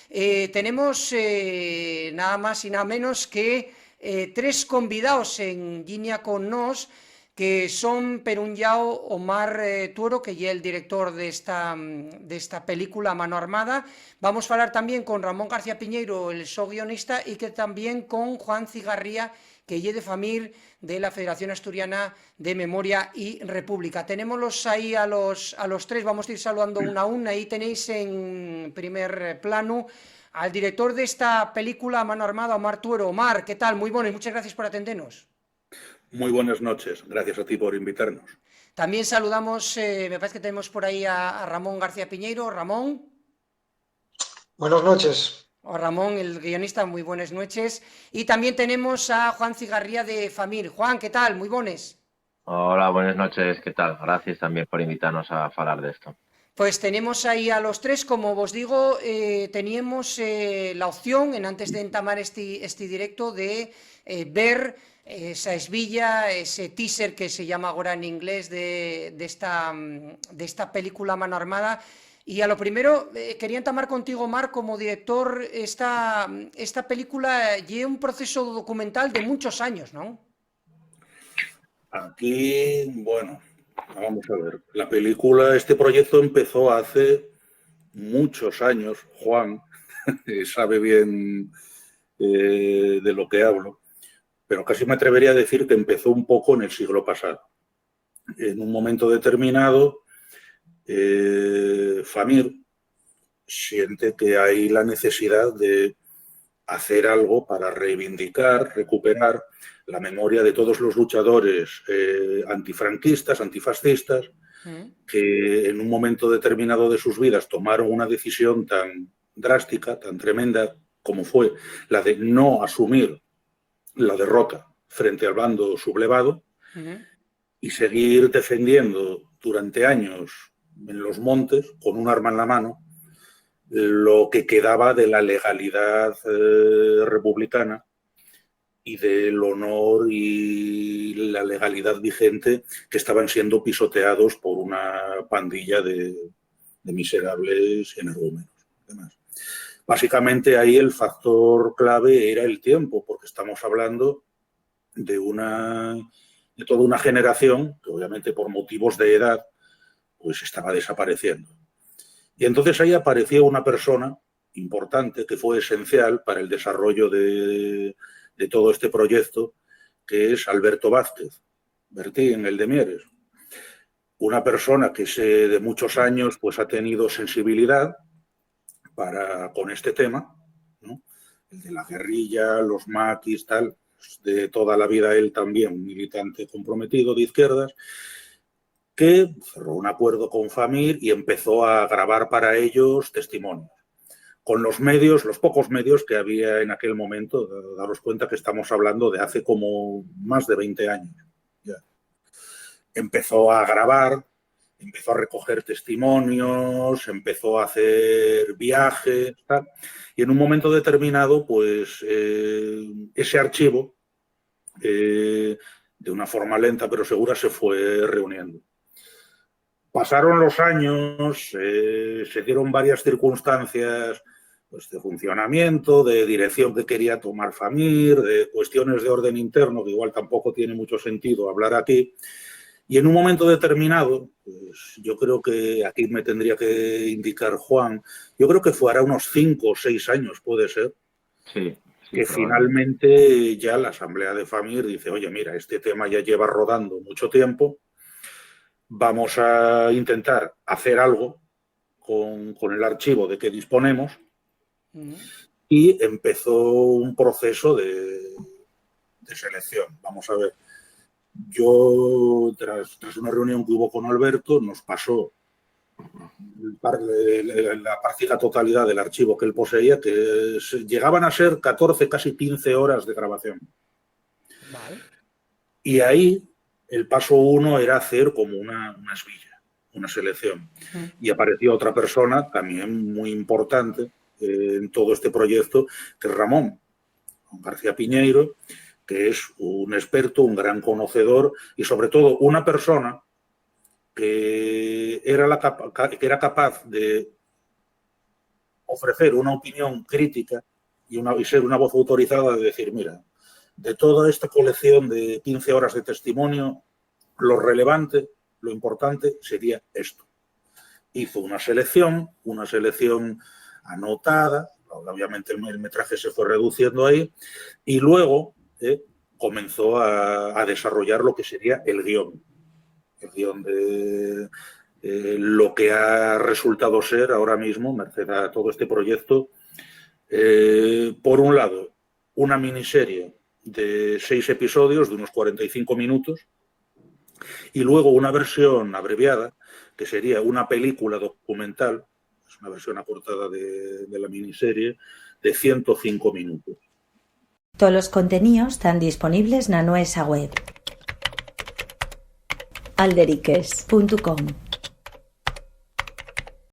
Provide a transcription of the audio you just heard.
tenemos nada más y nada menos que tres convidados en línea con nos, que son, per un llao, Omar Tuero, que ya es el director de esta película Mano Armada. Vamos a hablar también con Ramón García Piñeiro, el so guionista, y que también con Juan Cigarría, que lle de FAMIR, de la Federación Asturiana de Memoria y República. Tenemos ahí a los tres, vamos a ir saludando una a una. Ahí tenéis en primer plano al director de esta película Mano Armada, Omar Tuero. Omar, ¿qué tal? Muy buenas, muchas gracias por atendernos. Muy buenas noches, gracias a ti por invitarnos. También saludamos, me parece que tenemos por ahí a Ramón García Piñeiro. Ramón. Buenas noches. O Ramón, el guionista, muy buenas noches. Y también tenemos a Juan Cigarría de FAMIR. Juan, ¿qué tal? Muy buenas. Hola, buenas noches, ¿qué tal? Gracias también por invitarnos a hablar de esto. Pues tenemos ahí a los tres, como vos digo, teníamos la opción, antes de entamar este directo, de ver esa esvilla, ese teaser que se llama ahora en inglés de esta película Mano Armada. Y a lo primero, quería entamar contigo, Omar, como director. Esta película lleva un proceso documental de muchos años, ¿no? Aquí, bueno, vamos a ver. La película, este proyecto empezó hace muchos años. Juan sabe bien de lo que hablo, pero casi me atrevería a decir que empezó un poco en el siglo pasado. En un momento determinado, FAMIR siente que hay la necesidad de hacer algo para reivindicar, recuperar la memoria de todos los luchadores antifranquistas, antifascistas, que en un momento determinado de sus vidas tomaron una decisión tan drástica, tan tremenda, como fue la de no asumir la derrota frente al bando sublevado y seguir defendiendo durante años en los montes, con un arma en la mano, lo que quedaba de la legalidad republicana y del honor y la legalidad vigente, que estaban siendo pisoteados por una pandilla de miserables energúmenos. Además, básicamente ahí el factor clave era el tiempo, porque estamos hablando de toda una generación que obviamente por motivos de edad pues estaba desapareciendo. Y entonces ahí apareció una persona importante que fue esencial para el desarrollo de todo este proyecto, que es Alberto Vázquez, Bertín, el de Mieres. Una persona que de muchos años pues ha tenido sensibilidad con este tema, ¿no? El de la guerrilla, los maquis, tal, de toda la vida él también, un militante comprometido de izquierdas, que cerró un acuerdo con FAMIR y empezó a grabar para ellos testimonios. Con los medios, los pocos medios que había en aquel momento, daros cuenta que estamos hablando de hace como más de 20 años. Ya. Empezó a grabar, empezó a recoger testimonios, empezó a hacer viajes, tal, y en un momento determinado, pues ese archivo, de una forma lenta pero segura, se fue reuniendo. Pasaron los años, se dieron varias circunstancias pues, de funcionamiento, de dirección que quería tomar FAMIR, de cuestiones de orden interno, que igual tampoco tiene mucho sentido hablar aquí. Y en un momento determinado, pues yo creo que aquí me tendría que indicar Juan, yo creo que fue ahora unos 5 o 6 años, puede ser, sí, que finalmente ya la Asamblea de FAMIR dice, oye, mira, este tema ya lleva rodando mucho tiempo, vamos a intentar hacer algo con el archivo de que disponemos, y empezó un proceso de selección. Vamos a ver, yo tras una reunión que hubo con Alberto nos pasó la parcial totalidad del archivo que él poseía, que llegaban a ser 14, casi 15 horas de grabación. Vale. Y ahí el paso 1 era hacer como una esvilla, una selección. Y apareció otra persona también muy importante en todo este proyecto, que es Ramón García Piñeiro, que es un experto, un gran conocedor y sobre todo una persona que era capaz de ofrecer una opinión crítica y ser una voz autorizada de decir, mira, de toda esta colección de 15 horas de testimonio, lo relevante, lo importante sería esto. Hizo una selección anotada, obviamente el metraje se fue reduciendo ahí, y luego comenzó a desarrollar lo que sería el guión de lo que ha resultado ser ahora mismo, merced a todo este proyecto, por un lado, una miniserie de 6 episodios de unos 45 minutos y luego una versión abreviada, que sería una película documental, es una versión acortada de la miniserie, de 105 minutos. Todos los contenidos están disponibles en nuestra web alderiques.com.